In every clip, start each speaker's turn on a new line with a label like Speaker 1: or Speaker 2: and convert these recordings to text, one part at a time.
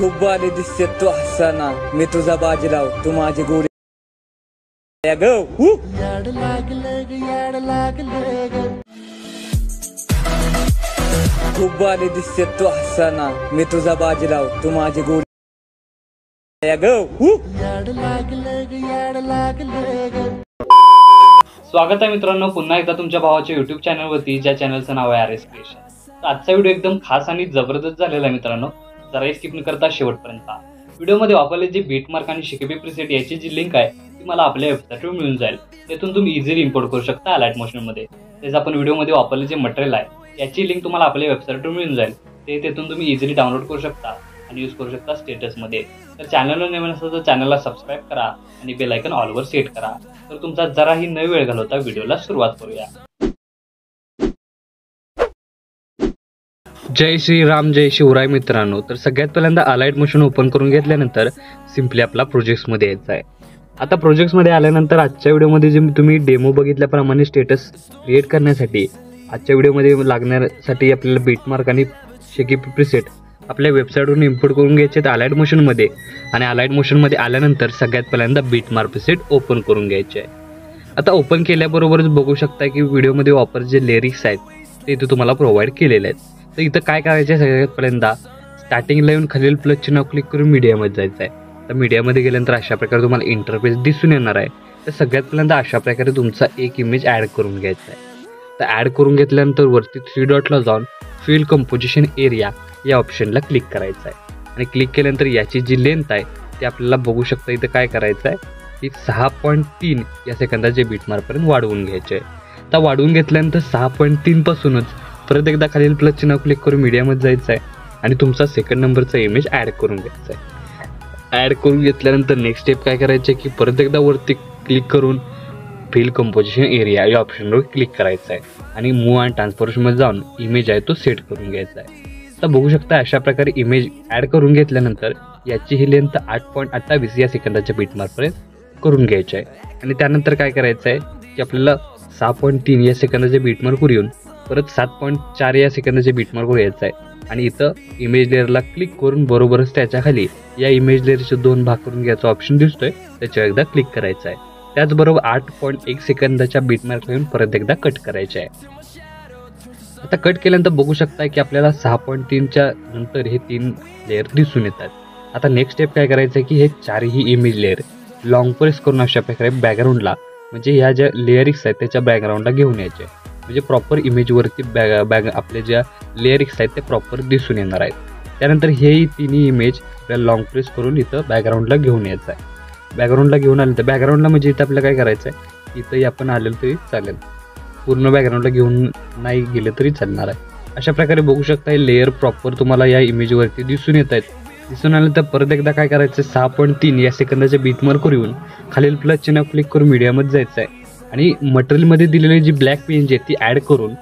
Speaker 1: खूप बाली दिसते तू हसताना, मी तुझा बाजीराव तू माझी गोरी खूप बाली दिसते तू हसताना, मी तुझा बाजीराव तू माझी गोरी
Speaker 2: स्वागत आहे मित्रांनो पुन्हा एकदा तुमच्या भावाच्या YouTube चॅनलवरती, ज्या चॅनलचं नाव आहे RS क्रिएशन. तर आजचा व्हिडिओ एकदम खास आणि जबरदस्त झालेला आहे मित्रांनो. जरा स्किप न करता शेवटपर्यंत व्हिडिओमध्ये वापरले जे बीटमार्क आणि शिकेबी प्रीसेट याची जी लिंक आहे ती मला आपल्या वेबसाईटवर मिळून जाईल. त्यातून तुम्ही इझिली इम्पोर्ट करू शकता अलाइट मोशनमध्ये. त्याचं आपण व्हिडिओमध्ये वापरले जे मटेरियल आहे याची लिंक तुम्हाला आपल्या वेबसाईटवर मिळून जाईल. त्यातून तुम्ही इझिली डाउनलोड करू शकता आणि यूज करू शकता स्टेटसमध्ये. तर चॅनलला नवीन असेल तर चॅनलला सबस्क्राईब करा आणि बेल आयकॉन ऑलवर सेट करा. तर तुमचा जराही न वेळ घालवता व्हिडिओला सुरुवात करूया. जय श्रीराम जय शिवराय मित्रांनो. तर सगळ्यात पहिल्यांदा अलाइट मोशन ओपन करून घेतल्यानंतर सिम्पली आपला प्रोजेक्ट्समध्ये यायचं आहे. आता प्रोजेक्ट्समध्ये आल्यानंतर आजच्या व्हिडिओमध्ये जे तुम्ही डेमो बघितल्याप्रमाणे स्टेटस क्रिएट करण्यासाठी आजच्या व्हिडिओमध्ये लागण्यासाठी आपल्याला बीटमार्क आणि शेकेबी प्रीसेट आपल्या वेबसाईटवरून इम्पोर्ट करून घ्यायचे आहेत अलाइट मोशनमध्ये. आणि अलाइट मोशनमध्ये आल्यानंतर सगळ्यात पहिल्यांदा बीटमार्क प्रीसेट ओपन करून घ्यायचे आहे. आता ओपन केल्याबरोबरच बघू शकता की व्हिडिओमध्ये वापर जे लिरिक्स आहेत ते इथे तुम्हाला प्रोव्हाइड केलेले आहेत. तर इथं काय करायचं आहे, सगळ्यात पहिल्यांदा स्टार्टिंगला येऊन खालील प्लसचे नाव क्लिक करून मीडियामध्ये जायचं आहे. तर मीडियामध्ये गेल्यानंतर अशा प्रकारे तुम्हाला इंटरफेस दिसून येणार आहे. तर सगळ्यात पहिल्यांदा अशा प्रकारे तुमचा एक इमेज ॲड करून घ्यायचा आहे. तर ॲड करून घेतल्यानंतर वरती 3 डॉटला जाऊन फिल कंपोजिशन एरिया या ऑप्शनला क्लिक करायचं आहे. आणि क्लिक केल्यानंतर याची जी लेंथ आहे ती आपल्याला बघू शकता. इथं काय करायचं आहे ती 6.3 या सेकंदाचे बीटमार्कपर्यंत वाढवून घ्यायचे आहे. तर वाढवून घेतल्यानंतर 6.3 पासूनच परत एकदा खालील प्लसचे नाव क्लिक करून मीडियामध्ये जायचं आहे आणि तुमचा सेकंड नंबरचा इमेज ॲड करून घ्यायचा आहे. ॲड करून घेतल्यानंतर नेक्स्ट स्टेप काय करायचं आहे की परत एकदा वरती क्लिक करून फिल कंपोजिशन एरिया या ऑप्शनवर क्लिक करायचं आहे आणि मूव्ह अँड ट्रान्सफॉर्मेशनमध्ये जाऊन इमेज आहे तो सेट करून घ्यायचा आहे. तर बघू शकता अशा प्रकारे इमेज ॲड करून घेतल्यानंतर याची ही लेंथ 8.28 या सेकंदाच्या बीटमार्कपर्यंत करून घ्यायची आहे. आणि त्यानंतर काय करायचं आहे की आपल्याला 6.3 या सेकंदाचे बीटमार्कवर येऊन परत 7.4 या सेकंदाचे बीटमार्कवर यायचं आहे. आणि इथं इमेज लेअरला क्लिक करून बरोबरच त्याच्या खाली या इमेज लेअरचे 2 भाग करून घ्यायचा ऑप्शन दिसतोय त्याच्यावर एकदा क्लिक करायचं आहे. त्याचबरोबर 8.1 सेकंदाच्या बीटमार्क येऊन परत एकदा कट करायचे आहे. आता कट केल्यानंतर बघू शकता की आपल्याला 6.3च्या नंतर हे 3 लेअर दिसून येतात. आता नेक्स्ट स्टेप काय करायचं आहे की हे 4ही इमेज लेअर लॉंग प्रेस करून अशा प्रकारे बॅकग्राऊंडला म्हणजे ह्या ज्या लेअरिक्स आहेत त्याच्या बॅकग्राऊंडला घेऊन यायचे. म्हणजे प्रॉपर इमेजवरती आपले ज्या लेअरिक्स आहेत ते प्रॉपर दिसून येणार आहेत. त्यानंतर हेही 3ही इमेज आपल्याला लॉंग प्रेस करून इथं बॅकग्राऊंडला घेऊन यायचं आहे. बॅकग्राऊंडला घेऊन आलं तर बॅकग्राऊंडला म्हणजे इथं आपल्याला काय करायचं आहे इथंही आपण आलेलं तरी चालेल, पूर्ण बॅकग्राऊंडला घेऊन नाही गेलं तरी चालणार आहे. अशा प्रकारे बघू शकता हे लेअर प्रॉपर तुम्हाला या इमेजवरती दिसून येत आहेत. दिसून आलं तर परत एकदा काय करायचं 6.3 या सेकंदाच्या बीटमार्कवर येऊन खालील प्लस चिन्ह क्लिक करून मीडियामध्ये जायचं आहे आणि मटेरियलमध्ये दिलेली जी ब्लॅक पेज आहे ती ॲड करून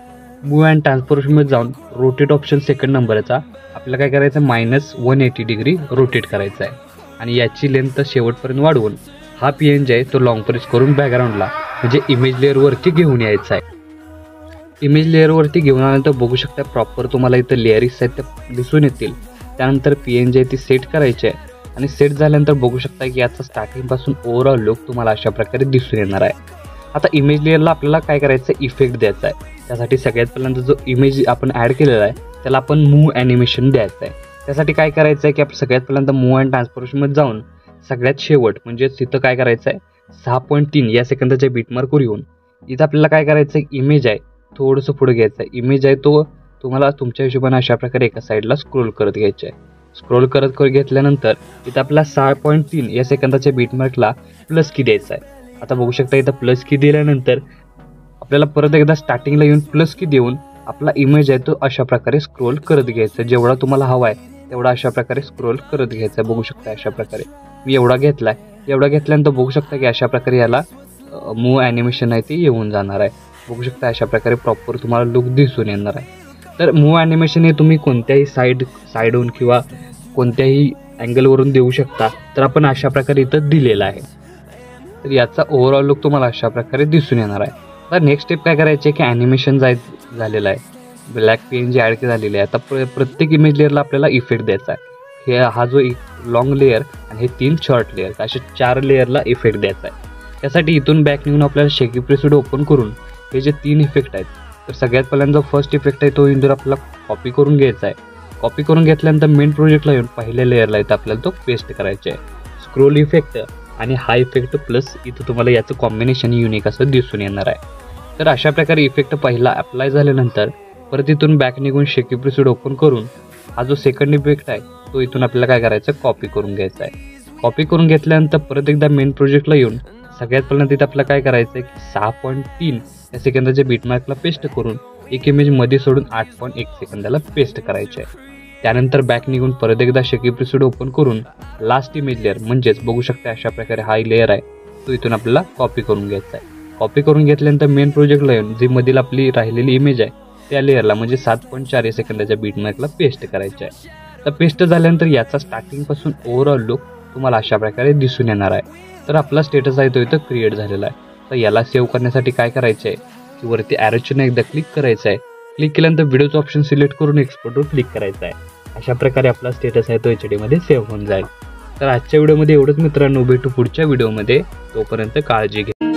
Speaker 2: मूव्ह अँड ट्रान्सफॉर्मेशनमध्ये जाऊन रोटेट ऑप्शन सेकंड नंबरचा आपल्याला काय करायचं -180 डिग्री रोटेट करायचा आहे. आणि याची लेंथ शेवटपर्यंत वाढवून हा PNG आहे तो लॉंग प्रेस करून बॅकग्राऊंडला म्हणजे इमेज लेअरवरती घेऊन यायचा आहे. इमेज लेअरवरती घेऊन आल्यानंतर बघू शकता प्रॉपर तुम्हाला इथं लेअरिक्स आहेत ते दिसून येतील. त्यानंतर PNG आहे ती सेट करायची आहे आणि सेट झाल्यानंतर बघू शकता की याचा स्टार्टिंगपासून ओव्हरऑल लुक तुम्हाला अशा प्रकारे दिसून येणार आहे. आता इमेज लेअरला आपल्याला काय करायचं इफेक्ट द्यायचा आहे. त्यासाठी सगळ्यात पहिल्यांदा जो इमेज आपण ॲड केलेला आहे त्याला आपण मूव्ह ॲनिमेशन द्यायचं आहे. त्यासाठी काय करायचं आहे की आपण सगळ्यात पहिल्यांदा मूव्ह अँड ट्रान्सफॉर्मेशनमध्ये जाऊन सगळ्यात शेवट म्हणजे तिथं काय करायचं आहे 6.3 या सेकंदाच्या बीटमार्कवर येऊन इथं आपल्याला काय करायचं आहे इमेज आहे थोडंसं पुढे घ्यायचं आहे. इमेज आहे तो तुम्हाला तुमच्या हिशोबाने अशा प्रकारे एका साईडला स्क्रोल करत घ्यायचं आहे. स्क्रोल करत घेतल्यानंतर इथं आपल्याला 6.3 या सेकंदाच्या बीटमार्कला प्लस की द्यायचा आहे. आता बघू शकता इथं प्लस की दिल्यानंतर आपल्याला परत एकदा स्टार्टिंगला येऊन प्लस की देऊन आपला इमेज आहे तो अशा प्रकारे स्क्रोल करत घ्यायचा. जेवढा तुम्हाला हवा आहे तेवढा अशा प्रकारे स्क्रोल करत घ्यायचा. बघू शकता अशा प्रकारे मी एवढा घेतला आहे. एवढा घेतल्यानंतर बघू शकता की अशा प्रकारे याला मूव्ह ॲनिमेशन आहे ते येऊन जाणार आहे. बघू शकता अशा प्रकारे प्रॉपर तुम्हाला लुक दिसून येणार आहे. तर मूव्ह ॲनिमेशन हे तुम्ही कोणत्याही साईडहून किंवा कोणत्याही अँगलवरून देऊ शकता. तर आपण अशा प्रकारे इथं दिलेलं आहे. तर याचा ओव्हरऑल लुक तुम्हाला अशा प्रकारे दिसून येणार आहे. तर नेक्स्ट स्टेप काय करायचे आहे की ॲनिमेशन झालेलं आहे, ब्लॅक PNG ॲड झालेली आहे. आता प्रत्येक इमेज लेअरला आपल्याला इफेक्ट द्यायचा आहे. हा जो एक लॉंग लेअर आणि हे 3 शॉर्ट लेअर, अशा 4 लेअरला इफेक्ट द्यायचा आहे. त्यासाठी इथून बॅक निघून आपल्याला शेकी प्रेस ओपन करून हे जे 3 इफेक्ट आहेत, तर सगळ्यात पहिल्यांदा फर्स्ट इफेक्ट आहे तो इंदूर आपल्याला कॉपी करून घ्यायचा आहे. कॉपी करून घेतल्यानंतर मेन प्रोजेक्टला येऊन पहिल्या लेअरला इथं आपल्याला तो पेस्ट करायचा आहे. स्क्रोल इफेक्ट आणि हा इफेक्ट प्लस इथं तुम्हाला याचं कॉम्बिनेशन युनिक असं दिसून येणार आहे. तर अशा प्रकारे इफेक्ट पहिला अप्लाय झाल्यानंतर परत इथून बॅक निघून शेकी प्रेस ओपन करून हा जो सेकंड इफेक्ट आहे तो इथून आपल्याला काय करायचं, कॉपी करून घ्यायचा आहे. कॉपी करून घेतल्यानंतर परत एकदा मेन प्रोजेक्टला येऊन सगळ्यात पहिल्यांदा तिथं आपल्याला काय करायचं आहे की 6.3 या सेकंदाच्या बीटमार्कला पेस्ट करून एक इमेज मध्ये सोडून 8.1 सेकंदाला पेस्ट करायचे आहे. त्यानंतर बॅक निघून परत एकदा शेकी प्रेस ओपन करून लास्ट इमेज लेअर म्हणजेच बघू शकता अशा प्रकारे हा लेअर आहे तो इथून आपल्याला कॉपी करून घ्यायचा आहे. कॉपी करून घेतल्यानंतर मेन प्रोजेक्टला येऊन जी मधील आपली राहिलेली इमेज आहे त्या लेअरला म्हणजे 7.4 या सेकंदाच्या बीटमार्कला पेस्ट करायचे आहे. तर पेस्ट झाल्यानंतर याचा स्टार्टिंगपासून ओव्हरऑल लुक तुम्हाला अशा प्रकारे दिसून येणार आहे. तर आपला स्टेटस आहे तो इथं क्रिएट झालेला आहे. तर याला सेव्ह करण्यासाठी काय करायचं आहे की वरती ॲरोचिन्ह एकदा क्लिक करायचं आहे. क्लिक केल्यानंतर व्हिडिओचं ऑप्शन सिलेक्ट करून एक्सपोर्टवर क्लिक करायचं आहे. अशा प्रकारे आपला स्टेटस आहे तो HD मध्ये सेव्ह होऊन जाईल. तर आजच्या व्हिडिओमध्ये एवढंच मित्रांनो, भेटू पुढच्या व्हिडिओमध्ये. तोपर्यंत काळजी घ्या.